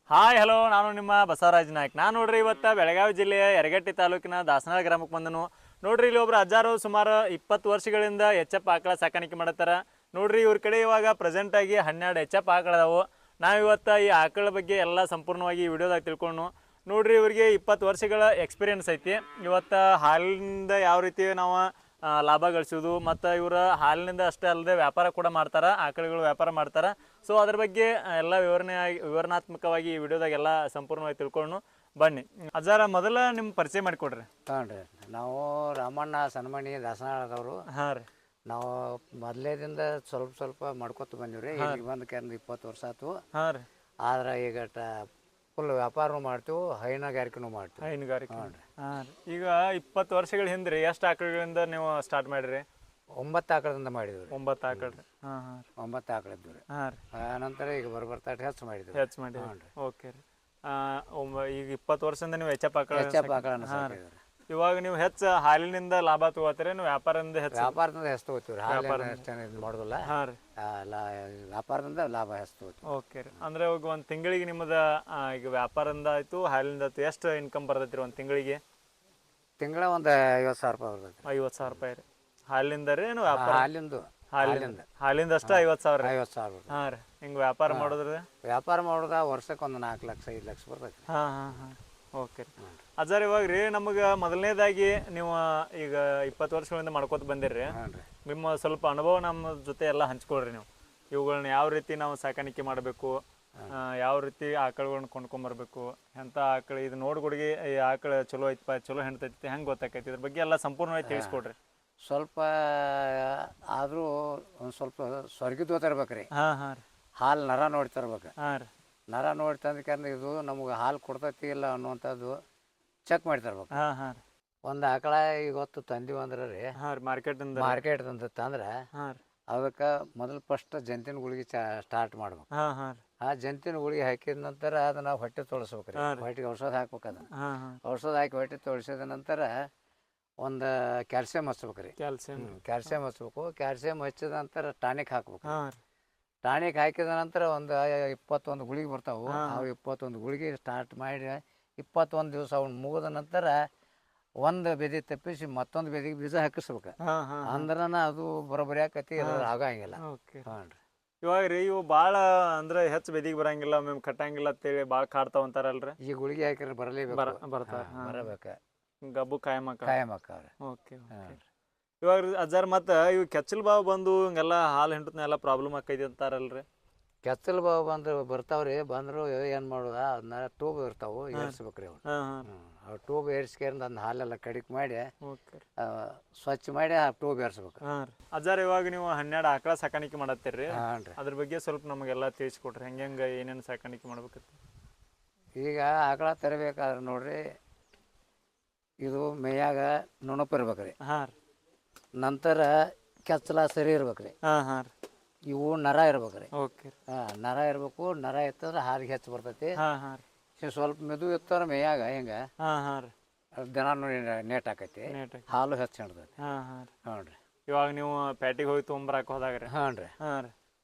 Hi hello, ನಾನು ನಿಮ್ಮ ಬಸವರಾಜ್ ನಾಯ್ಕ್. ನಾನು ನೋಡ್ರಿ ಇವತ್ತು ಬೆಳಗಾವಿ ಜಿಲ್ಲೆಯ ಯರಗಟ್ಟಿ ತಾಲೂಕಿನ ದಾಸನಾಳ ಗ್ರಾಮಕ್ಕೆ ಬಂದನು. ನೋಡ್ರಿ ಇಲ್ಲಿ ಒಬ್ರು ಅಜ್ಜಾರು ಸುಮಾರು 20 ವರ್ಷಗಳಿಂದ ಎಚ್.ಎಫ್ ಆಕಳ ಸಾಕಾಣಿಕೆ ಮಾಡತ್ತಾರ. ನೋಡ್ರಿ ಇವ್ರ ಕಡೆ ಇವಾಗ ಪ್ರೆಸೆಂಟ್ ಆಗಿ 12 ಎಚ್.ಎಫ್ ಆಕಳದಾವು. ನಾವು ಇವತ್ತು ಈ ಆಕಳ ಬಗ್ಗೆ ಎಲ್ಲ ಸಂಪೂರ್ಣವಾಗಿ ಈ ವಿಡಿಯೋದಾಗ ತಿಳ್ಕೊಂಡು ನೋಡ್ರಿ ಇವ್ರಿಗೆ 20 ವರ್ಷಗಳ ಎಕ್ಸ್ಪೀರಿಯನ್ಸ್ ಐತಿ. ಇವತ್ತು ಹಾಲಿನಿಂದ ಯಾವ ರೀತಿ ನಾವು ಲಾಭ ಗಳಿಸೋದು ಮತ್ತು ಇವರು ಹಾಲಿನಿಂದ ಅಷ್ಟೇ ಅಲ್ಲದೆ ವ್ಯಾಪಾರ ಕೂಡ ಮಾಡ್ತಾರೆ, ಆಕಳುಗಳು ವ್ಯಾಪಾರ ಮಾಡ್ತಾರೆ. ಸೊ ಅದ್ರ ಬಗ್ಗೆ ಎಲ್ಲ ವಿವರಣಾತ್ಮಕವಾಗಿ ಈ ವಿಡಿಯೋದಾಗೆಲ್ಲ ಸಂಪೂರ್ಣವಾಗಿ ತಿಳ್ಕೊಂಡು ಬನ್ನಿ. ಅಜ್ಜಾರ ಮೊದಲ ನಿಮ್ಮ ಪರಿಚಯ ಮಾಡಿಕೊಡ್ರಿ. ಹಾಂ ರೀ, ನಾವು ರಾಮಣ್ಣ ಸನ್ಮಣಿ ದಾಸನಾಳದವರು. ಹಾಂ ರೀ. ನಾವು ಮೊದಲೇದಿಂದ ಸ್ವಲ್ಪ ಮಾಡ್ಕೊತ ಬಂದೀವಿ ರೀ. ಈಗ ಬಂದು 20 ವರ್ಷ ಆಯ್ತು. ಹಾಂ ರೀ. ಆದ್ರೆ ಈಗ ಫುಲ್ ವ್ಯಾಪಾರನೂ ಮಾಡ್ತೀವಿ, ಹೈನುಗಾರಿಕೆನೂ ಮಾಡ್ತೀವಿ. ಹೈನುಗಾರಿಕೆ. ಹಾಂ ರೀ. ಈಗ 20 ವರ್ಷಗಳ ಹಿಂದೆ ಎಷ್ಟು ಆಕಳುಗಳಿಂದ ನೀವು ಸ್ಟಾರ್ಟ್ ಮಾಡಿರಿ? 9 ಆಕಳದಿಂದ ಮಾಡಿದ್ವಿ ರೀ. 9 ಆಕಳು ರೀ. ಹಾಂ ಹಾಂ. 9 ಆಕಳಿದ್ವಿ ರೀ. ಹಾಂ ರೀ. ಆನಂತರ ಈಗ ಬರ್ತಾ ಹೆಚ್ಚು ಮಾಡಿದ್ವಿ. ಹೆಚ್ಚು ಮಾಡಿ. ಓಕೆ ರೀ. ಈಗ 20 ವರ್ಷದಿಂದ ನೀವು ಎಚ್.ಎಫ್ ಆಕಳನ್ನು ಸಾಕಿದ್ವಿ ರೀ. ಇವಾಗ ನೀವು ಹೆಚ್ಚು ಹಾಲಿನಿಂದ ಲಾಭ ತಗೋತೀರಿ, ನೀವು ವ್ಯಾಪಾರದಿಂದ ಹೆಚ್ಚು? ವ್ಯಾಪಾರದಿಂದ ಹೆಚ್ಚು ತಗೋತೀವಿ. ಹಾಲಿನ ಅಷ್ಟೇನು ಇದು ಮಾಡೋದಿಲ್ಲ. ಹಾಂ ರೀ. ವ್ಯಾಪಾರದಿಂದ ಲಾಭ ಹೆಚ್ಚು ತಗೋತೀವಿ. ಓಕೆ ರೀ. ಅಂದರೆ ಇವಾಗ ಒಂದು ತಿಂಗಳಿಗೆ ನಿಮ್ಮದು ಈಗ ವ್ಯಾಪಾರದಿಂದ ಆಯಿತು ಹಾಲಿಂದ ಆಯ್ತು ಎಷ್ಟು ಇನ್ಕಮ್ ಬರ್ತೈತಿ ರೀ ಒಂದು ತಿಂಗಳಿಗೆ? ತಿಂಗಳ ಒಂದು 50,000 ರೂಪಾಯಿ ಬರ್ತೈತಿ. 50,000 ರೂಪಾಯಿ ರೀ ಹಾಲಿಂದ ರೀ? ಏನು ವ್ಯಾಪಾರ? ಹಾಲಿಂದ ಅಷ್ಟೇ 50,000 ರೀ? 50,000. ಹಾಂ ರೀ. ಹಿಂಗೆ ವ್ಯಾಪಾರ ಮಾಡೋದ್ರಿ? ವ್ಯಾಪಾರ ಮಾಡೋದ ವರ್ಷಕ್ಕೆ ಒಂದು 4 ಲಕ್ಷ 5 ಲಕ್ಷ ಬರ್ತೈತಿ. ಹಾಂ ಹಾಂ ಹಾಂ. ಓಕೆ ರೀ. ಅಜ್ಜಾರ್ ಇವಾಗ ರೀ ನಮಗೆ ಮೊದಲನೇದಾಗಿ ನೀವು ಈಗ 20 ವರ್ಷಗಳಿಂದ ಮಾಡ್ಕೋತ ಬಂದಿರ್ರಿ. ನಿಮ್ಮ ಸ್ವಲ್ಪ ಅನುಭವ ನಮ್ಮ ಜೊತೆ ಎಲ್ಲ ಹಂಚ್ಕೊಳ್ರಿ. ನೀವು ಇವುಗಳನ್ನ ಯಾವ ರೀತಿ ನಾವು ಸಾಕಾಣಿಕೆ ಮಾಡಬೇಕು, ಯಾವ ರೀತಿ ಆಕಳುಗಳನ್ನ ಕೊಂಡ್ಕೊಂಬರ್ಬೇಕು, ಎಂಥ ಆಕಳು ಇದು ನೋಡ್ಕೊಡ್ಗಿ ಈ ಆಕಳು ಚಲೋ ಐತಪ್ಪ ಚಲೋ ಹೆಣ್ತೈತಿ ಹೆಂಗೆ ಗೊತ್ತಾಕೈತಿ, ಇದ್ರ ಬಗ್ಗೆ ಎಲ್ಲ ಸಂಪೂರ್ಣವಾಗಿ ತಿಳಿಸ್ಕೊಡ್ರಿ. ಸ್ವಲ್ಪ ಆದರೂ ಒಂದು ಸ್ವಲ್ಪ ಸ್ವರ್ಗಿದ್ದು ತರ್ಬೇಕ್ರಿ. ಹಾಂ ಹಾಂ ರೀ. ಹಾಲು ನರ ನೋಡಿ ತರ್ಬೇಕು. ಹಾಂ ರೀ. ನರ ನೋಡಿ ತಂದ್ಕಂದ್ರೆ ಇದು ನಮ್ಗೆ ಹಾಲು ಕೊಡ್ತೈತಿ ಇಲ್ಲ ಅನ್ನುವಂಥದ್ದು ಚೆಕ್ ಮಾಡಿ ತರ್ಬೇಕು. ಹಾಂ ಹಾಂ ರೀ. ಒಂದು ಆಕಳ ಇವತ್ತು ತಂದೀವಿ ಅಂದ್ರೆ ರೀ, ಹಾಂ ರೀ, ಮಾರ್ಕೆಟ್ ತಂದ್ರೆ ಹಾಂ ರೀ ಅದಕ್ಕೆ ಮೊದಲು ಫಸ್ಟ್ ಜಂತಿನ ಗುಳಿಗೆ ಸ್ಟಾರ್ಟ್ ಮಾಡ್ಬೇಕು. ಹಾಂ ಹಾಂ ರೀ. ಆ ಜಂತಿನ ಗುಳಿಗೆ ಹಾಕಿದ ನಂತರ ಅದನ್ನ ಹೊಟ್ಟೆ ತೊಳಸ್ಬೇಕು ರೀ. ಹೊಟ್ಟೆಗೆ ಔಷಧ ಹಾಕ್ಬೇಕು. ಅದನ್ನು ಔಷಧ ಹಾಕಿ ಹೊಟ್ಟೆ ತೊಳಸಿದ ನಂತರ ಒಂದು ಕ್ಯಾಲ್ಸಿಯಂ ಹಚ್ಬೇಕು ರೀ. ಕ್ಯಾಲ್ಸಿಯಂ ಹಚ್ಬೇಕು. ಕ್ಯಾಲ್ಸಿಯಂ ಹಚ್ಚಿದ ನಂತರ ಟಾನಿಕ್ ಹಾಕ್ಬೇಕು. ಟಾನಿಕ್ ಹಾಕಿದ ನಂತರ ಒಂದು 21 ಗುಳಿಗೆ ಬರ್ತಾವೆ. ಅವು 21 ಗುಳಿಗೆ ಸ್ಟಾರ್ಟ್ ಮಾಡಿ 21 ದಿವಸ ಅವ್ನು ಮುಗಿದ ನಂತರ ಒಂದು ಬೆದಿ ತಪ್ಪಿಸಿ ಮತ್ತೊಂದು ಬೆದಿಗೆ ಬೀಜ ಹಾಕಿಸ್ಬೇಕು. ಅಂದ್ರನ ಅದು ಬರೋಬ್ಬರಿ ಆಕತಿ, ಆಗಂಗಿಲ್ಲ. ಹಾಂ ರೀ. ಇವಾಗ ರೀ ಇವು ಭಾಳ ಅಂದ್ರೆ ಹೆಚ್ಚು ಬೆದಿಗೆ ಬರಂಗಿಲ್ಲ, ಮ್ಯಾಮ್ ಕಟ್ಟಂಗಿಲ್ಲ ಅಂತೇಳಿ ಭಾಳ ಕಾಡ್ತಾವ ಅಂತಾರಲ್ರಿ? ಈ ಗುಳಿಗೆ ಹಾಕಿದ್ರೆ ಬರಬೇಕು. ಗಬ್ಬು ಕಾಯಮಕ್ಕವ್ರಿ. ಓಕೆ. ಇವಾಗ ಅಜ್ಜಾರ್ ಮತ್ತೆ ಇವು ಕೆಚ್ಚಲ್ ಬಾವು ಬಂದು ಹಿಂಗೆಲ್ಲ ಹಾಲು ಹಿಂಡತ್ನ ಎಲ್ಲ ಪ್ರಾಬ್ಲಮ್ ಆಕೈತಿ ಅಂತಾರಲ್ರಿ? ಕೆಚ್ಚಲ್ ಬಾವು ಬರ್ತಾವ್ರಿ. ಬಂದ್ರು ಏನು ಮಾಡೋದ, ಅದನ್ನ ಟ್ಯೂಬ್ ಇರ್ತಾವೆ, ಏರ್ಸ್ಬೇಕ್ರಿ. ಅವ್ರು ಟ್ಯೂಬ್ ಏರ್ಸ್ಕೊಂಡು ಅದನ್ನ ಹಾಲೆಲ್ಲ ಕಡಿಕೆ ಮಾಡಿ ಸ್ವಚ್ಛ ಮಾಡಿ ಆ ಟ್ಯೂಬ್ ಏರ್ಸ್ಬೇಕು. ಅಜ್ಜಾರ್ ಇವಾಗ ನೀವು 12 ಆಕಳ ಸಾಕಾಣಿಕೆ ಮಾಡತ್ತೀರಿ. ಹಾಂ ರೀ. ಅದ್ರ ಬಗ್ಗೆ ಸ್ವಲ್ಪ ನಮಗೆಲ್ಲ ತಿಳಿಸ್ಕೊಡ್ರಿ, ಹೆಂಗೆ ಏನೇನು ಸಾಕಾಣಿಕೆ ಮಾಡ್ಬೇಕತ್ತ. ಈಗ ಆಕಳ ತರಬೇಕಾದ್ರೆ ನೋಡ್ರಿ, ಇದು ಮೇಯಾಗ ನುಣುಪು ಇರ್ಬೇಕ್ರಿ. ಹಾಂ ರೀ. ನಂತರ ಕೆಚ್ಚಲ ಸರಿ ಇರ್ಬೇಕ್ರಿ. ಹಾಂ ಹಾಂ ರೀ. ಇವು ನರ ಇರ್ಬೇಕ್ರಿ. ಓಕೆ. ನರ ಇರ್ಬೇಕು. ನರ ಇತ್ತಂದ್ರೆ ಹಾಲಿಗೆ ಹೆಚ್ಚು ಬರ್ತೈತಿ. ಹಾಂ ಹಾಂ ರೀ. ಸ್ವಲ್ಪ ಮೆದು ಇತ್ತಂದ್ರೆ ಮೇಯಾಗ ಹಿಂಗೆ ಹಾಂ ಹಾಂ ರೀ ದಿನಾನು ನೇಟ್ ಆಕೈತಿ, ಹಾಲು ಹೆಚ್ಚು ಹಿಡ್ದೈತಿ. ಹಾಂ ಹಾಂ ರೀ. ಹ್ಞೂ ರೀ. ಇವಾಗ ನೀವು ಪ್ಯಾಟಿಗೆ ಹೋಗಿ ತೊಗೊಂಬರಕ್ಕೆ ಹೋದಾಗ ರೀ? ಹಾಂ ರೀ. ಹಾಂ ರೀ.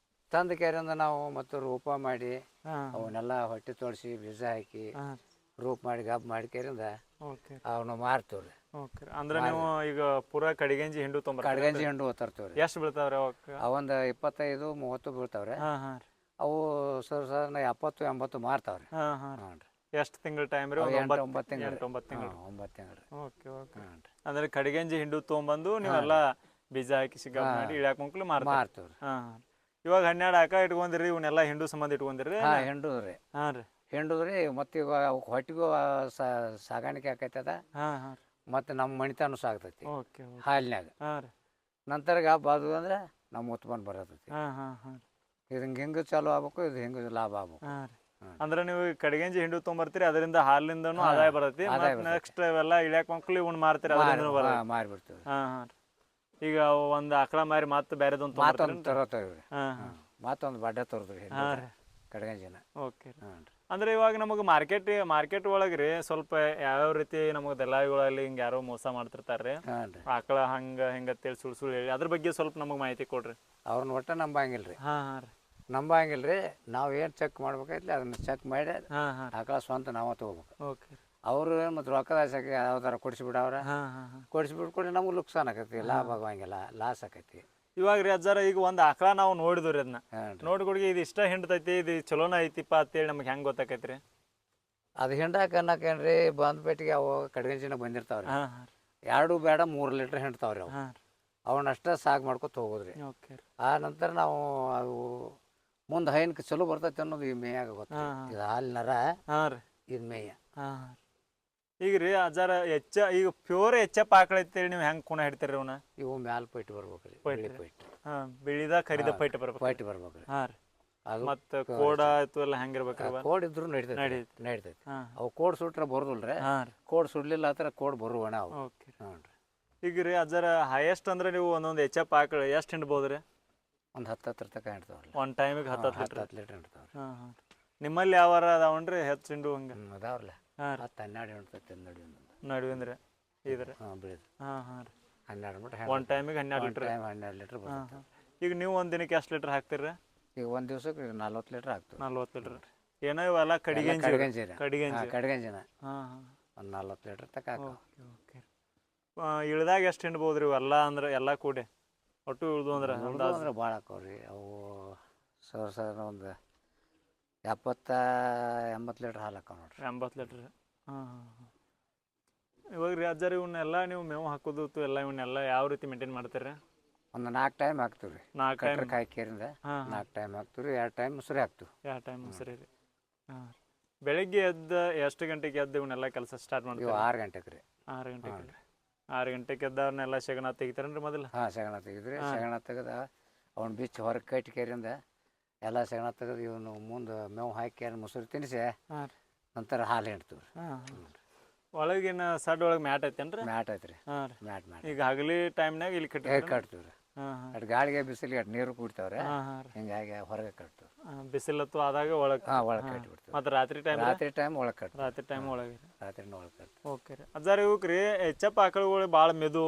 ತಂದ ಕೆರೆಯಿಂದ ನಾವು ಮತ್ತು ರೂಪ ಮಾಡಿ ಅವನ್ನೆಲ್ಲ ಹೊಟ್ಟೆ ತೊಳಸಿ ಬೀಜ ಹಾಕಿ ರೂಪ ಮಾಡಿ ಗಬ್ ಮಾಡಿ ಕೆರೆಯಿಂದ ಅವನ್ನ ಮಾರ್ತೀವಿ ರೀ. ಓಕೆ. ಅಂದ್ರೆ ನೀವು ಈಗ ಪೂರಾ ಕಡಿಗಂಜಿ ಹಿಂಡು ಕಡ್ಗಂಜಿ ಹಿಂಡು ತರ್ತೀವಿ ರೀ. ಎಷ್ಟು ಬೀಳ್ತಾವ್ರಿ ಅವಕ್ಕೆ? ಅವೊಂದು 25-30 ಬೀಳ್ತಾವ್ರಿ. ಹಾಂ ಹಾಂ. ಅವು ಸರ್ 70-80 ಮಾರ್ತಾವ್ರಿ. ಹಾಂ ಹಾಂ ರೀ. ಎಷ್ಟು ತಿಂಗಳ ಟೈಮ್ ರೀ? 8-9 ತಿಂಗಳು. 9 ತಿಂಗಳು. 9 ತಿಂಗಳು. Okay okay. ಅಂದ್ರೆ ಕಡಿಗಂಜಿ ಹಿಂಡು ತೊಗೊಂಬಂದು ನೀವೆಲ್ಲ ಬೀಜ ಹಾಕಿ ಸಿಗಪ್ ಮಾಡಿ ಇಳ್ಯಾಕ ಮಕ್ಳು ಮಾರ್ತೀವಿ ರೀ. ಹಾಂ ಹಾಂ. ಇವಾಗ 12 ಆಕ ಇಟ್ಕೊಂಡಿರಿ, ಇವನ್ನೆಲ್ಲ ಹಿಂಡು ಸಂಬಂಧ ಇಟ್ಕೊಂಡಿರಿ? ಹಾಂ, ಹಿಂಡುದ್ರಿ. ಹಾಂ ರೀ. ಹಿಂಡುದ್ರಿ. ಮತ್ತು ಈಗ ಹೊಟ್ಟಿಗೂ ಸಾಗಾಣಿಕೆ ಆಕೈತದ. ಹಾಂ ಹಾಂ. ಮತ್ತು ನಮ್ಮ ಮಣಿತಾನು ಸಾಗ್ತೈತಿ ಹಾಲಿನಾಗ. ಹಾಂ ರೀ. ನಂತರ ಗಾಬ್ ಆದ್ವು ಅಂದ್ರೆ ನಮ್ಮ ಉತ್ಪನ್ನ ಬರತೈತಿ. ಹಾಂ ಹಾಂ ಹಾಂ. ಇದು ಹಿಂಗೆ ಚಾಲು ಆಗ್ಬೇಕು, ಇದು ಹಿಂಗೆ ಲಾಭ ಆಗ್ಬೇಕು. ಹಾಂ ರೀ. ಅಂದ್ರೆ ನೀವು ಕಡಿಗಂಜಿ ಹಿಂಡು ತೊಗೊಂಬರ್ತೀರಿ, ಅದರಿಂದ ಹಾಲಿಂದನೂ ಆದಾಯ ಬರ್ತೈತಿ. ನೆಕ್ಸ್ಟ್ ಇವೆಲ್ಲ ಇಳ್ಯಾಕ ಮಕ್ಳು ಇವನ್ ಮಾರ್ತೀರಿ, ಮಾರಿಬಿಡ್ತೀವಿ. ಹಾಂ ಹಾಂ. ಈಗ ಒಂದು ಆಕಳ ಮಾರಿ ಮತ್ತೆ ಬೇರೆದೊಂದು ತರೋತೇವ್ರಿ. ಮತ್ತೊಂದು ಬಡ್ಡೆ ತರೋದ್ರಿ ಕಡಿಗಂಜಿನ. ಓಕೆ. ಅಂದ್ರೆ ಇವಾಗ ನಮಗೆ ಮಾರ್ಕೆಟ್ ಒಳಗೆ ರೀ ಸ್ವಲ್ಪ ಯಾವ್ಯಾವ ರೀತಿ ನಮಗೆ ದಲ್ಲಾಳಿಗಳಲ್ಲಿ ಹಿಂಗೆ ಯಾರೋ ಮೋಸ ಮಾಡ್ತಿರ್ತಾರೆ, ಆಕಳ ಹಿಂಗತ್ತೇಳಿ ಸುಳ್ಳು ಹೇಳಿ, ಅದ್ರ ಬಗ್ಗೆ ಸ್ವಲ್ಪ ನಮಗೆ ಮಾಹಿತಿ ಕೊಡ್ರಿ. ಅವ್ರನ್ನ ಒಟ್ಟ ನಂಬಂಗಿಲ್ಲ ರೀ. ಹಾಂ ಹಾಂ ರೀ. ನಂಬಂಗಿಲ್ಲ ರೀ. ನಾವು ಏನು ಚೆಕ್ ಮಾಡ್ಬೇಕೈತಿ ಅದನ್ನ ಚೆಕ್ ಮಾಡಿ ಹಾಂ ಹಾಂ ಆಕಳ ಸ್ವಂತ ನಾವೇ ತೊಗೋಬೇಕು. ಓಕೆ ಅವರು ಮತ್ತು ರೊಕ್ಕದ ಆಸೆಗೆ ಯಾವ ಥರ ಕೊಡಿಸ್ಬಿಡವ್ರೆ. ಹಾಂ ಹಾಂ ಹಾಂ ಕೊಡಿಸ್ಬಿಟ್ಟು ಕೂಡ ನಮ್ಗೆ ನುಕ್ಸಾನ್ ಆಕೈತಿ, ಲಾಭ ಆಗೋಂಗಿಲ್ಲ, ಲಾಸ್ ಆಕೈತಿ. ಇವಾಗ ರೀ ಅಜ್ಜಾರ ಈಗ ಒಂದು ಆಕಳ ನಾವು ನೋಡಿದ್ವಿ ರೀ ಅದನ್ನ ಹಾಂ ರೀ. ನೋಡ್ಕೊಡ್ಗಿ ಇದು ಇಷ್ಟ ಹಿಂಡ್ತೈತಿ ಇದು ಚಲೋನ ಐತಿಪ್ಪ ಅಂತೇಳಿ ನಮ್ಗೆ ಹೆಂಗೆ ಗೊತ್ತಾಕೈತಿ ರೀ? ಅದು ಹಿಂಡಾಕ ಅನ್ನಕೇನು ರೀ, ಬಂದ್ಬಿಟ್ಟಿಗೆ ಅವು ಕಡ್ಗಂಜಿನ ಬಂದಿರ್ತಾವ್ರಿ. ಹಾಂ ಹಾಂ 2 ಬೇಡ 3 ಲೀಟ್ರ್ ಹಿಂಡ್ತಾವ್ರಿ ಅವು. ಹಾಂ ಅವನ್ನಷ್ಟೇ ಸಾಕು ಮಾಡ್ಕೊತ ಹೋಗೋದ್ರಿ. ಓಕೆ ರೀ ಆ ನಂತರ ನಾವು ಅದು ಮುಂದೆ ಹೈನ್ಗೆ ಚಲೋ ಬರ್ತೈತೆ ಅನ್ನೋದು ಈ ಮೇಯಾಗ ಗೊತ್ತ. ಇದು ಹಾಲಿನರ, ಹಾಂ ರೀ ಇದು ಮೇಯ. ಹಾಂ ಹಾಂ ಈಗ ರೀ ಅಜ್ಜಾರ ಈಗ ಪ್ಯೂರ್ ಎಚ್ಚಪ್ ಆಕಳ ಐತೇಳಿ ನೀವು ಹೆಂಗೆ ಕುಣ ಹಿಡ್ತೀರಿ ಅವನ್ನ? ಇವು ಮ್ಯಾಲ ಪೈಟ್ ಬರ್ಬೇಕು ರೀ, ಬಿಳಿ ಪೈಟ್. ಹಾಂ ಬಿಳಿದ ಕರಿದ ಪೈಟ್ ಬರ್ಬೇಕು. ಪೈಟ್ ಬರ್ಬೇಕು ರೀ. ಹಾಂ ರೀ ಅದು ಮತ್ತು ಕೋಡ ಆಯ್ತು ಎಲ್ಲ ಹೆಂಗಿರ್ಬೇಕ್ರಿ? ಕೋಡ್ ಇದ್ರು ನಡೀತೈತಿ. ಹಾಂ ಅವು ಕೋಡ್ ಸುಟ್ರೆ ಬರೋದಿಲ್ಲ ರೀ. ಹಾಂ ರೀ ಕೋಡ್ ಸುಡ್ಲಿಲ್ಲ ಆ ಥರ ಕೋಡ್ ಬರುವಣ ಅವು. ಓಕೆ ಹ್ಞೂ ರೀ. ಈಗ ರೀ ಅಜ್ಜಾರ ಹೈಯೆಸ್ಟ್ ಅಂದ್ರೆ ನೀವು ಒಂದೊಂದು ಎಚ್ಚಪ್ ಆಕಳ ಎಷ್ಟು ಹಿಂಡ್ಬೋದು ರೀ? ಒಂದು 10 ತನಕ ಹಿಡ್ತಾವ್ರಿ. ಒಂದು ಟೈಮಿಗೆ 10 ಲೀಟ್ರ್? 10 ಲೀಟ್ರ್ ಹಿಡ್ತಾವ್ರಿ. ಹಾಂ ಹಾಂ ನಿಮ್ಮಲ್ಲಿ ಯಾವಾರ ಅದಾವನ್ರಿ ಹೆಚ್ಚು ಹಿಂಡು ಹಂಗೆ? ಅದಾವ್ರಲ್ಲ. ಹಾಂ ರೀ 10-12 ಹಿಡ್ತೈತಿ ನಡುವಿಂದ್ರೆ ಇದ್ರೆ. ಹಾಂ ಬಿಳಿದು ಹಾಂ ಹಾಂ ರೀ 12 ಬಿಟ್ಟು ಒಂದು ಟೈಮಿಗೆ 12 ಲೀಟ್ರ್? 12 ಲೀಟ್ರ್ ಹಾಂ ಬರ್ತೈತೆ. ಹಾಂ ಈಗ ನೀವು ಒಂದು ದಿನಕ್ಕೆ ಎಷ್ಟು ಲೀಟ್ರ್ ಹಾಕ್ತೀರಿ? ಈಗ ಒಂದು ದಿವ್ಸಕ್ಕೆ 40 ಲೀಟ್ರ್ ಆಗ್ತದೆ. 40 ಲೀಟ್ರ್ ಏನೋ ಇವೆಲ್ಲ ಕಡಿಗೆಂಜಿ ಕಡ್ಗಂಜಿ ರೀ. ಕಡಿಗೆಂಜಿ. ಕಡ್ಗಂಜಿನ ಹಾಂ ಹಾಂ ಒಂದು 40 ಲೀಟ್ರ್ ತನಕ ಹಾಕೋ. ಓಕೆ ಓಕೆ ಇಳ್ದಾಗ ಎಷ್ಟು ಹಿಂಡ್ಬೋದು ರೀ ಇವೆಲ್ಲ ಅಂದ್ರೆ ಎಲ್ಲ ಕೂಡಿ ಒಟ್ಟು ಇಳ್ದು ಅಂದ್ರೆ? ಅಂದ್ರೆ ಭಾಳ ಹಾಕವ್ರಿ ಅವು. ಸರ್ ಒಂದು 70-80 ಲೀಟ್ರ್ ಹಾಲು ಹಾಕೋ ನೋಡ್ರಿ. 80 ಲೀಟ್ರ್. ಹಾಂ ಹಾಂ ಹಾಂ ಇವಾಗ ರೀ ಅಜ್ಜಾರ ಇವನ್ನೆಲ್ಲ ನೀವು ಮೇವು ಹಾಕೋದು ಎಲ್ಲ ಇವನ್ನೆಲ್ಲ ಯಾವ ರೀತಿ ಮೇಂಟೈನ್ ಮಾಡ್ತೀರಿ? ಒಂದು 4 ಟೈಮ್ ಹಾಕ್ತೀವಿ ರೀ. 4 ಟೈಮ್ ಕಾಯ್ಕೇರಿಂದ 4 ಟೈಮ್ ಹಾಕ್ತೀವಿ ರೀ. 2 ಟೈಮ್ ಮೊಸರು ಹಾಕ್ತೀವಿ. 2 ಟೈಮ್ ಸರಿ ರೀ. ಹಾಂ ಬೆಳಗ್ಗೆ ಎದ್ದು ಎಷ್ಟು ಗಂಟೆಗೆ ಎದ್ದು ಇವನ್ನೆಲ್ಲ ಕೆಲಸ ಸ್ಟಾರ್ಟ್ ಮಾಡ್ತೀವಿ? ಇವು 6 ಗಂಟೆಗೆ ರೀ. 6 ಗಂಟೆಗೆ ರೀ. 6 ಗಂಟೆಗೆ ಎದ್ದವ್ರನ್ನೆಲ್ಲ ಶಗನ ತೆಗಿತಾರನ್ರಿ ಮೊದಲು? ಹಾಂ ಸಗಣ ತೆಗೆದ್ರಿ. ಸಗಣ ತೆಗೆದ ಅವ್ನ ಬಿಚ್ಚಿ ಹೊರಗೆ ಕಟ್ಟಿಕೇರಿಂದ ಎಲ್ಲ ಸಗಣ ತೆಗೆದು ಇವನು ಮುಂದೆ ಮೇವು ಹಾಕಿ ಮೊಸರು ತಿನ್ನಿಸಿ ಹಾಂ ರೀ ನಂತರ ಹಾಲು ಹಿಂಡ್ತೀವಿ ರೀ. ಹಾಂ ಒಳಗಿನ ಸಡ್ ಒಳಗೆ ಮ್ಯಾಟ್ ಐತೇನ್ರಿ? ಮ್ಯಾಟ್ ಐತೆ ರೀ. ಹಾಂ ರೀ ಮ್ಯಾಟ್ ಈಗ ಹಗಲಿ ಟೈಮ್ನಾಗ ಇಲ್ಲಿ ಕಟ್ತೀವಿ ರೀ. ಹಾಂ ಹಾಂ ಅಟ್ ಗಾಳಿಗೆ ಬಿಸಿಲಿಗೆ ಅಟ್ ನೀರು ಕುಡಿತಾವ್ರೆ. ಹಾಂ ಹಾಂ ರೀ ಹಿಂಗಾಗಿ ಹೊರಗೆ ಕಟ್ತೀವಿ. ಬಿಸಿಲತ್ತು ಆದಾಗ ಒಳಗೆ? ಹಾಂ ಒಳಗೆ ಕಟ್ಟಿಬಿಡ್ತೀವಿ. ಮತ್ತು ರಾತ್ರಿ ಟೈಮ್? ರಾತ್ರಿ ಟೈಮ್ ಒಳಗೆ ಕಟ್ತೀವಿ. ರಾತ್ರಿ ಟೈಮ್ ಒಳಗೆ? ರಾತ್ರಿನೂ ಒಳಗೆ ಕಟ್ತೀವಿ. ಓಕೆ ರೀ ಅಜ್ಜಾರ ಇವಕ್ಕೆ ರೀ ಎಚ್ಚಪ್ಪ ಆಕಳುಗಳು ಭಾಳ ಮೆದು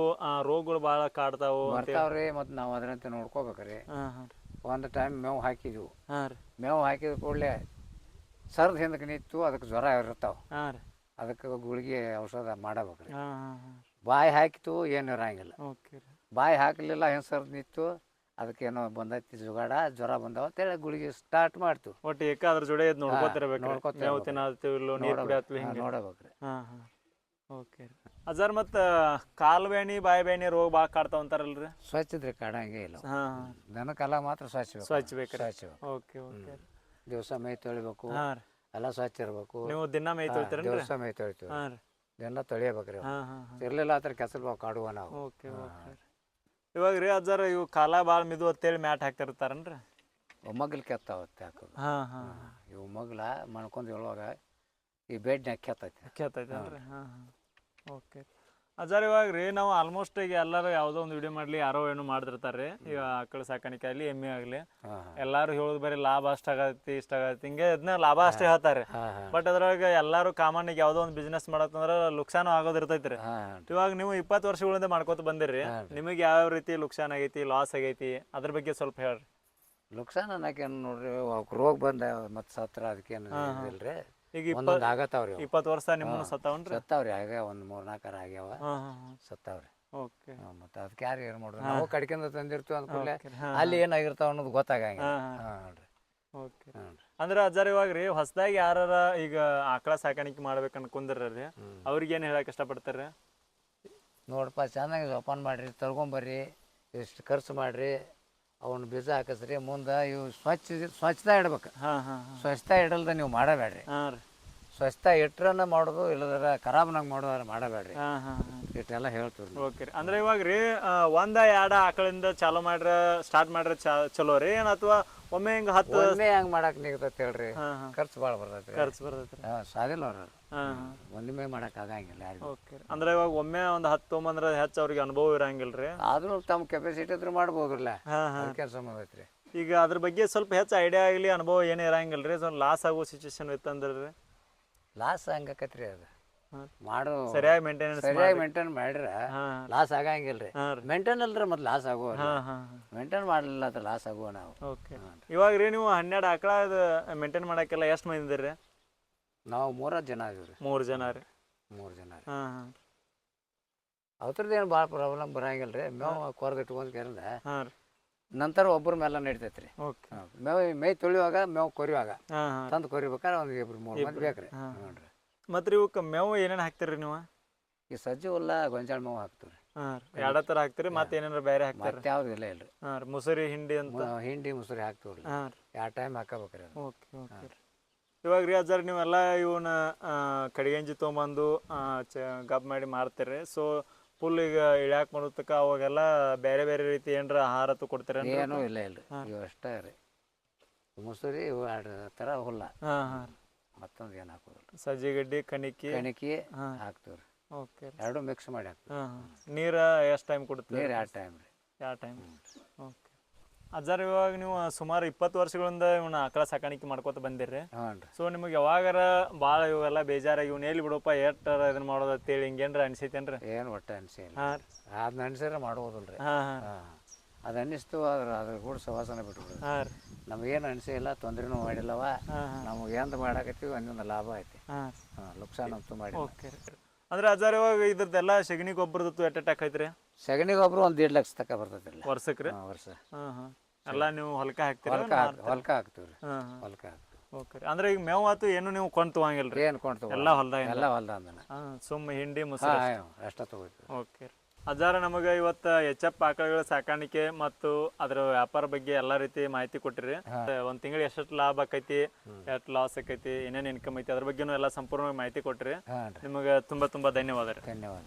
ರೋಗಗಳು ಭಾಳ ಕಾಡ್ತಾವು ಬರ್ತಾವ್ರಿ. ಮತ್ತು ನಾವು ಅದರಂತೆ ನೋಡ್ಕೋಬೇಕ್ರಿ. ಹಾಂ ಹಾಂ ಒಂದು ಟೈಮ್ ಮೇವು ಹಾಕಿದ್ವು. ಹಾಂ ರೀ ಮೇವು ಹಾಕಿದ ಕೂಡಲೇ ಸರ್ದು ಹಿಂದಕ್ಕೆ ನಿಂತು ಅದಕ್ಕೆ ಜ್ವರ ಇರ್ತಾವೆ. ಹಾಂ ರೀ ಅದಕ್ಕೆ ಗುಳಿಗೆ ಔಷಧ ಮಾಡಬೇಕ್ರಿ. ಹಾಂ ಹಾಂ ಹಾಂ ಬಾಯಿ ಹಾಕಿತು ಏನು ಇರಂಗಿಲ್ಲ. ಓಕೆ ರೀ ಬಾಯಿ ಹಾಕಲಿಲ್ಲ ಹೆಂಗೆ ಸರ್ದು ನಿಂತು ಅದಕ್ಕೇನೋ ಬಂದೈತಿ ಜುಗಾಡ ಜ್ವರ ಬಂದಾವ ಅಂತೇಳಿ ಗುಳಿಗೆ ಸ್ಟಾರ್ಟ್ ಮಾಡ್ತೀವಿ. ಒಟ್ಟು ಏಕ ಅದ್ರ ಜೋಡಿ ಎದ್ದು ನೋಡ್ಕೋತಿರ್ಬೇಕು. ಮೇವು ತಿನ್ನತ್ತೀವಿ ಇಲ್ಲೋ ನೀರು ಕುಡಿಯತ್ವಿ ಹಿಂಗೆ ನೋಡಬೇಕ್ರಿ. ಹಾಂ ಹಾಂ ಓಕೆ ರೀ ಅಜ್ಜಾರ್ ಮತ್ತು ಕಾಲು ಬೇಣಿ ಬಾಯಿ ಬೇಣಿ ರೋಗ ಭಾಳ ಕಾಡ್ತಾವ ಅಂತಾರಲ್ರಿ? ಸ್ವಚ್ಛದ್ರಿ ಕಾಡಂಗೆ ಇಲ್ಲ. ಹಾಂ ದನಕ್ಕೆಲ್ಲ ಮಾತ್ರ ಸ್ವಚ್ಛ ಸ್ವಚ್ಛ ಬೇಕು. ಸ್ವಚ್ಛ. ಓಕೆ ಓಕೆ ದಿವಸ ಮೈ ತೊಳಿಬೇಕು. ಹಾಂ ರೀ ಎಲ್ಲ ಸ್ವಚ್ಛ ಇರಬೇಕು. ನೀವು ದಿನ ಮೈ ತೊಳಿತೀರೇನ್ರಿ? ದಿವಸ ಮೈ ತೊಳಿತೀವಿ. ಹಾಂ ರೀ ದಿನ ತೊಳಿಯಬೇಕ್ರಿ. ಹಾಂ ಹಾಂ ಹಾಂ ಇರಲಿಲ್ಲ ಆ ಥರ ಕೆಸರು ಕಾಡುವ ನಾವು. ಓಕೆ ಓಕೆ ಇವಾಗ ರೀ ಅಜ್ಜಾರ ಇವು ಕಾಲ ಭಾಳ ಮಿದು ಅಂತೇಳಿ ಮ್ಯಾಟ್ ಹಾಕ್ತಿರ್ತಾರನ್ರಿ? ಮಗ್ಲು ಕೆತ್ತಾವತ್ತೆ ಹಾಕೋದು. ಹಾಂ ಹಾಂ ಇವು ಮಗ್ಲ ಮಣ್ಕೊಂಡು ಹೇಳುವಾಗ ಈ ಬೆಡ್ನ್ಯಾಗ ಕೆತ್ತೈತೆ. ಕೇಳ್ತೈತೇನ್ರಿ? ಹಾಂ ಹಾಂ ಓಕೆ ಅಜ್ಜಾರ ಇವಾಗ ರೀ ನಾವು ಆಲ್ಮೋಸ್ಟ್ ಈಗ ಎಲ್ಲರೂ ಯಾವುದೋ ಒಂದು ವಿಡಿಯೋ ಮಾಡಲಿ ಯಾರೋ ಏನೋ ಮಾಡ್ತಿರ್ತಾರೆ ರೀ. ಈಗ ಆಕಳ ಸಾಕಾಣಿಕೆ ಆಗಲಿ ಎಮ್ಮೆ ಆಗಲಿ ಎಲ್ಲರೂ ಹೇಳೋದು ಬರೀ ಲಾಭ ಅಷ್ಟಾಗತ್ತೆ ಇಷ್ಟಾಗತ್ತೆ ಹಿಂಗೆ ಅದನ್ನ ಲಾಭ ಅಷ್ಟೇ ಹೇಳ್ತಾರೆ. ಬಟ್ ಅದ್ರಾಗ ಎಲ್ಲರೂ ಕಾಮನ್ ಈಗ ಯಾವುದೋ ಒಂದು ಬಿಸ್ನೆಸ್ ಮಾಡತ್ತಂದ್ರೆ ಲುಕ್ಸಾನು ಆಗೋದು ಇರ್ತೈತಿ ರೀ. ಇವಾಗ ನೀವು 20 ವರ್ಷಗಳಿಂದ ಮಾಡ್ಕೊತ ಬಂದಿರಿ. ನಿಮಗೆ ಯಾವ ರೀತಿ ಲುಕ್ಸಾನ್ ಆಗೈತಿ ಲಾಸ್ ಆಗೈತಿ ಅದ್ರ ಬಗ್ಗೆ ಸ್ವಲ್ಪ ಹೇಳ್ರಿ. ಲುಕ್ಸಾನ್ ಅನ್ನಕೇನು ನೋಡ್ರಿ ಅವಕ್ಕೆ ರೋಗ ಬಂದ ಮತ್ತು ಸತ್ರ ಅದಕ್ಕೇನು ಇಲ್ರಿ. ಈಗ ಒಂದೊಂದು ಆಗತ್ತಾವ್ರಿ. 20 ವರ್ಷ ನಿಮ್ಮನ್ನು ಸತ್ತಾವನ್ರಿ? ಸತ್ತಾವ್ರಿ. ಆಗ ಒಂದು 3-4 ಆಗ್ಯಾವ. ಸತ್ತಾವ್ರಿ. ಓಕೆ ಮತ್ತು ಅದಕ್ಕೆ ಯಾರು ಏನು ಮಾಡೋದು ನಾವು ಕಡ್ಕೊಂಡು ತಂದಿರ್ತೀವಿ ಅಂದ್ಕೂಡಲೇ ಅಲ್ಲಿ ಏನಾಗಿರ್ತಾವ ಅನ್ನೋದು ಗೊತ್ತಾಗಂಗಿಲ್ಲ. ನೋಡ್ರಿ. ಓಕೆ ಅಂದ್ರೆ ಅಜ್ಜಾರ ಇವಾಗ ರೀ ಹೊಸದಾಗಿ ಯಾರ ಈಗ ಆಕಳ ಸಾಕಾಣಿಕೆ ಮಾಡ್ಬೇಕು ಅನ್ಕೊಂಡ್ರಿ ಅವ್ರಿಗೆ ಏನು ಹೇಳಕ್ ಇಷ್ಟಪಡ್ತಾರ್ರಿ? ನೋಡಪ್ಪ ಚೆನ್ನಾಗಿ ಜೋಪಾನ ಮಾಡಿರಿ, ತರ್ಕೊಂಬರ್ರಿ, ಇಷ್ಟು ಖರ್ಚು ಮಾಡಿರಿ, ಅವ್ನ ಬೀಜ ಹಾಕಿಸ್ರಿ. ಮುಂದೆ ಇವು ಸ್ವಚ್ಛತಾ ಇಡ್ಬೇಕು. ಹಾಂ ಹಾಂ ಸ್ವಚ್ಛತಾ ಇಡಲ್ದ ನೀವು ಮಾಡಬೇಡ್ರಿ. ಹಾಂ ರೀ ಸ್ವಚ್ಛತಾ ಇಟ್ರನ್ನ ಮಾಡೋದು ಇಲ್ಲದ್ರ ಖರಾಬ್ನಾಗ ಮಾಡೋದಾರ ಮಾಡಬೇಡ್ರಿ. ಹಾಂ ಹಾಂ ಹಾಂ ಇಷ್ಟೆಲ್ಲ ಹೇಳ್ತೀವಿ. ಓಕೆ ರೀ ಅಂದ್ರೆ ಇವಾಗ ರೀ 1-2 ಆಕಳಿಂದ ಚಾಲೂ ಮಾಡ್ರ ಸ್ಟಾರ್ಟ್ ಮಾಡ್ರೆ ಚಲೋ ರೀ ಏನು ಅಥವಾ ಒಮ್ಮೆ ಹಿಂಗೆ 10 ಒಮ್ಮೆ ಹೆಂಗೆ ಮಾಡಕ್ಕೆ ನಿಗತೈತೆ ಹೇಳ್ರಿ. ಖರ್ಚು ಭಾಳ ಬರ್ತೈತೆ. ಖರ್ಚು ಬರ್ತೈತೆ. ಹಾಂ ಸಾಧಿಲ್ಲ ಅವ್ರು. ಹಾಂ ಒಂದೇ ಮಾಡಕ್ಕೆ ಆಗಂಗಿಲ್ಲ ಯಾರಿಗೂ. ಓಕೆ ಅಂದ್ರೆ ಇವಾಗ ಒಮ್ಮೆ ಒಂದು 10 ತೊಗೊಂಬಂದ್ರೆ ಹೆಚ್ಚು ಅವ್ರಿಗೆ ಅನುಭವ ಇರಂಗಿಲ್ಲ ರೀ. ಆದ್ರೂ ತಮ್ಮ ಕೆಪಾಸಿಟಿ ಇದ್ರೆ ಮಾಡ್ಬೋದ್ರಲ್ಲ. ಹಾಂ ಹಾಂ ಕೆಲಸ ಸಂಬಂಧ ರೀ. ಈಗ ಅದ್ರ ಬಗ್ಗೆ ಸ್ವಲ್ಪ ಹೆಚ್ಚು ಐಡಿಯಾ ಆಗಲಿ ಅನುಭವ ಏನು ಇರಂಗಿಲ್ಲ ರೀ. ಸ್ವಲ್ಪ ಲಾಸ್ ಆಗೋ ಸಿಚುವೇಶನ್ ಇತ್ತಂದ್ರೆ ರೀ ಲಾಸ್ ಹಂಗಾಕತ್ರಿ ಅದು. ಮಾಡೋ ಸರಿಯಾಗಿ ಮೇಂಟೆನೆನ್ಸ್ ಸರಿಯಾಗಿ ಮೇಂಟೈನ್ ಮಾಡಿದ್ರೆ ಹಾಂ ಲಾಸ್ ಆಗಂಗಿಲ್ರಿ. ಹಾಂ ರೀ ಮೇಂಟೈನ್ ಅಲ್ರಿ ಮತ್ತೆ ಲಾಸ್ ಆಗುವ. ಹಾಂ ಹಾಂ ಮೇಂಟೈನ್ ಮಾಡಲಿಲ್ಲ ಅಂದ್ರೆ ಲಾಸ್ ಆಗುವ ನಾವು. ಓಕೆ ಇವಾಗ ರೀ ನೀವು 12 ಆಕಳ ಮೇಂಟೈನ್ ಮಾಡಕ್ಕೆಲ್ಲ ಎಷ್ಟು ಮಂದಿ ಇದ್ದೀರಿ? ನಾವು 3 ಜನ ಇದೀವಿ ರೀ. 3 ಜನ ರೀ. 3 ಜನ ರೀ. ಹಾಂ ಹಾಂ ಅವ್ರದ್ದು ಏನು ಭಾಳ ಪ್ರಾಬ್ಲಮ್ ಬರಂಗಿಲ್ಲ ರೀ. ಮೇವು ಕೊರ್ದು ಇಟ್ಕೊಂಡು ಕೇಳಿದ ಹಾಂ ರೀ ನಂತರ ಒಬ್ಬರ ಮೇಲೆ ನಡಿತೈತೆ ರೀ. ಓಕೆ ಮೇವು ಮೈ ತೊಳಿಯುವಾಗ ಮೇವು ಕೊರಿಯುವಾಗ ಹಾಂ ಹಾಂ ತಂದು ಕೊರಿಬೇಕಾದ್ರೆ ಒಂದು 2-3 ಮಂದಿ ಬೇಕು ರೀ. ನೋಡ್ರಿ ಮತ್ತು ರೀ ಇವಕ್ಕೆ ಮೇವು ಏನೇನು ಹಾಕ್ತೀರಿ ನೀವು? ಈ ಸಜ್ಜಿ ಹುಲ್ಲ ಗೊಂಜಾಳ ಮೇವು ಹಾಕ್ತೀವಿ ರೀ. ಹಾಂ ರೀ ಎರಡ ಥರ ಹಾಕ್ತೀರಿ ಮತ್ತೆ ಏನಾರ ಬೇರೆ ಹಾಕ್ತಾರೆ? ಮತ್ತೆ ಯಾವ್ದು ಇಲ್ಲ ಇಲ್ರಿ. ಹಾಂ ರೀ ಮುಸುರಿ ಹಿಂಡಿ ಅಂತ ಹಿಂಡಿ ಮುಸುರಿ ಹಾಕ್ತೀವಿ ರೀ. ಹಾಂ ರೀ 2 ಟೈಮ್ ಹಾಕಬೇಕ್ರಿ ಅದು. ಓಕೆ ಓಕೆ ರೀ. ಇವಾಗ ರೀ ಅಜ್ಜಾರ ನೀವೆಲ್ಲ ಇವನ್ನ ಕಡಿಗಂಜಿ ತೊಗೊಂಬಂದು ಗಬ್ ಮಾಡಿ ಮಾರ್ತೀರಿ. ಸೊ ಫುಲ್ ಈಗ ಇಳ್ಯಾಕೆ ಮಾಡೋದಕ್ಕೆ ಅವಾಗೆಲ್ಲ ಬೇರೆ ಬೇರೆ ರೀತಿ ಏನಾರ ಆಹಾರ ಕೊಡ್ತೀರ? ಏನೂ ಇಲ್ಲ ಇಲ್ರಿ. ಇವು ಅಷ್ಟೇ ರೀ. ಮುಸುರಿ ಇವು 2 ಥರ ಹುಲ್ಲ. ಹಾಂ ಹಾಂ ಮತ್ತೊಂದು ಏನು ಹಾಕೋದಿಲ್ಲ. ಸಜ್ಜಿಗಡ್ಡಿ ಕಣಿಕಿ ಹಾಕ್ತೀವಿ ರೀ. ಓಕೆ 2 ಮಿಕ್ಸ್ ಮಾಡಿ ಹಾಕ್ತೀವಿ. ಹಾಂ ಹಾಂ ನೀರು ಎಷ್ಟು ಟೈಮ್ ಕೊಡ್ತೀವಿ? ನೀರು 2 ಟೈಮ್ ರೀ. ಯಾವ ಟೈಮ್? ಓಕೆ ಅಜ್ಜಾರ ಇವಾಗ ನೀವು ಸುಮಾರು 20 ವರ್ಷಗಳಿಂದ ಇವನ್ನ ಆಕಳ ಸಾಕಾಣಿಕೆ ಮಾಡ್ಕೊತ ಬಂದಿರಿ. ಹ್ಞೂ ರೀ. ಸೊ ನಿಮಗೆ ಯಾವಾಗಾರ ಭಾಳ ಇವೆಲ್ಲ ಬೇಜಾರಾಗಿ ಇವ್ನ ಎಲ್ಲಿ ಬಿಡಪ್ಪ ಎಟ್ಟಾರ ಇದನ್ನ ಮಾಡೋದು ಅಂತೇಳಿ ಹಿಂಗೇನ್ರ ಅನ್ಸೈತೇನ್ರಿ? ಏನು ಒಟ್ಟು ಅನಿಸಿಲ್ಲ. ಹಾಂ ರೀ ಅದನ್ನ ಅನಿಸಿದ್ರೆ ಮಾಡೋದಿಲ್ಲ ರೀ. ಹಾಂ ಹಾಂ ಹಾಂ ಅದು ಅನ್ನಿಸ್ತು ಅದ್ರ ಕೂಡ ಸವಾಸನ ಬಿಟ್ಬಿಡೋದು. ಹಾಂ ರೀ ನಮಗೇನು ಅನಿಸಿಲ್ಲ, ತೊಂದರೆನೂ ಮಾಡಿಲ್ಲವ. ಹಾಂ ಹಾಂ ನಮಗೆ ಎಂತ ಮಾಡಾಕತ್ತೀವಿ ಒಂದೊಂದು ಲಾಭ ಐತಿ. ಹಾಂ ಲುಕ್ಸಾನ್ ಅಂತೂ ಮಾಡಿ. ಓಕೆ ರೀ. ಅಂದ್ರೆ ಅಜ್ಜಾರ ಇವಾಗ ಇದ್ರದ್ದೆಲ್ಲ ಸಗಣಿ ಗೊಬ್ಬರದ್ದು ಎಟ್ಟ ಹಾಕೈತ್ರಿ? ಸಗಣಿ ಗೊಬ್ಬರ ಒಂದು 1.5 ಲಕ್ಷ ತನಕ ಬರ್ತೈತಿ ವರ್ಷಕ್ಕೆ ರೀ? ವರ್ಷ. ಹಾಂ ಹಾಂ ಎಲ್ಲ ನೀವು ಹೊಲಕ್ಕೆ ಹಾಕ್ತೀರಿ? ಹೊಲ್ಕ ಹಾಕ್ತೀವಿ ರೀ. ಹಾಂ ಹಾಂ ಹೊಲ್ಕ ಹಾಕ್ತೀವಿ. ಓಕೆ ರೀ. ಅಂದ್ರೆ ಈಗ ಮೇವು ಆತು ಏನು ನೀವು ಕೊಂಡು ತಗೊಂಗಿಲ್ಲ ರೀ? ಏನು ಕೊಂಡ್ತೀವಿ ಎಲ್ಲ ಹೊಲ್ದಾಗ? ಎಲ್ಲ ಹೊಲ್ದಾನ. ಹಾಂ ಸುಮ್ಮ ಹಿಂಡಿ ಮುಸುರಿ ಅಷ್ಟ ತಗೋತೀವಿ. ಓಕೆ ರೀ. ಅಜ್ಜಾರ ನಮಗೆ ಇವತ್ತು ಎಚ್.ಎಫ್ ಆಕಳುಗಳ ಸಾಕಾಣಿಕೆ ಮತ್ತು ಅದರ ವ್ಯಾಪಾರ ಬಗ್ಗೆ ಎಲ್ಲ ರೀತಿ ಮಾಹಿತಿ ಕೊಟ್ಟಿರಿ. ಒಂದು ತಿಂಗಳು ಎಷ್ಟು ಲಾಭ ಆಕೈತಿ, ಎಷ್ಟು ಲಾಸ್ ಆಕೈತಿ, ಏನೇನು ಇನ್ಕಮ್ ಐತಿ ಅದ್ರ ಬಗ್ಗೆನೂ ಎಲ್ಲ ಸಂಪೂರ್ಣವಾಗಿ ಮಾಹಿತಿ ಕೊಟ್ಟಿರಿ. ನಿಮಗೆ ತುಂಬ ತುಂಬ ಧನ್ಯವಾದ ರೀ. ಧನ್ಯವಾದ.